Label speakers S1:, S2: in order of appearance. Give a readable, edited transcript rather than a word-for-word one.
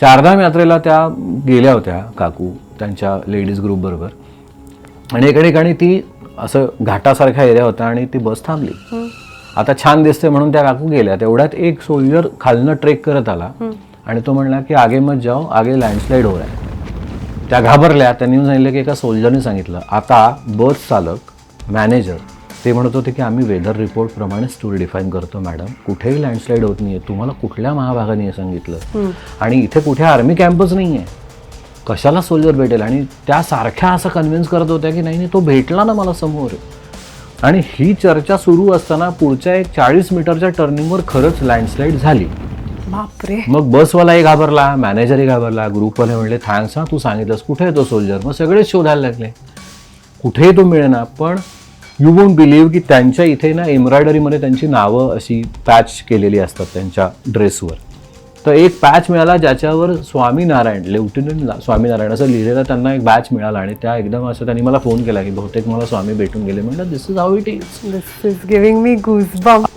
S1: चारधाम यात्रेला त्या गेल्या होत्या काकू त्यांच्या लेडीज ग्रुप बरोबर, आणि एका ठिकाणी ती असं घाटासारखा एरिया होता आणि ती बस थांबली. आता छान दिसते म्हणून त्या काकू गेल्या. तेवढ्यात एक सोल्जर खालनं ट्रेक करत आला आणि तो म्हणला की आगे मत जाओ, आगे लँडस्लाईड हो रहा है. त्या घाबरल्या. त्यांनी सांगितलं की एका सोल्जरने सांगितलं. आता बस चालक मॅनेजर ते म्हणत होते की आम्ही वेदर रिपोर्ट प्रमाणेच टूर डिफाईन करतो मॅडम, कुठेही लँडस्लाईड होत नाहीये, तुम्हाला कुठल्या महाभागाने सांगितलं, आणि इथे कुठे आर्मी कॅम्पच नाही आहे, कशाला सोल्जर भेटेल. आणि त्या सारख्या असं कन्व्हिन्स करत होत्या की नाही तो भेटला ना मला समोर. आणि ही चर्चा सुरू असताना पुढच्या एक 40 मीटरच्या टर्निंगवर खरंच लँडस्लाईड झाली.
S2: बापरे.
S1: मग बसवालाही घाबरला, मॅनेजरही घाबरला, ग्रुपवाले म्हणले थँक्स हा तू सांगितलंस, कुठे आहे तो सोल्जर. मग सगळेच शोधायला लागले, कुठेही तो मिळेना. पण यू वोंट बिलीव्ह की त्यांच्या इथे ना एम्ब्रॉयडरीमध्ये त्यांची नावं अशी पॅच केलेली असतात त्यांच्या ड्रेसवर. तर एक पॅच मिळाला ज्याच्यावर स्वामीनारायण, लेफ्टनंट स्वामीनारायण असं लिहिलेलं त्यांना एक बॅच मिळाला. आणि त्या एकदम असं त्यांनी मला फोन केला की बहुतेक मला स्वामी भेटून गेले. म्हणलं this is how it is.
S2: This is giving me goosebumps.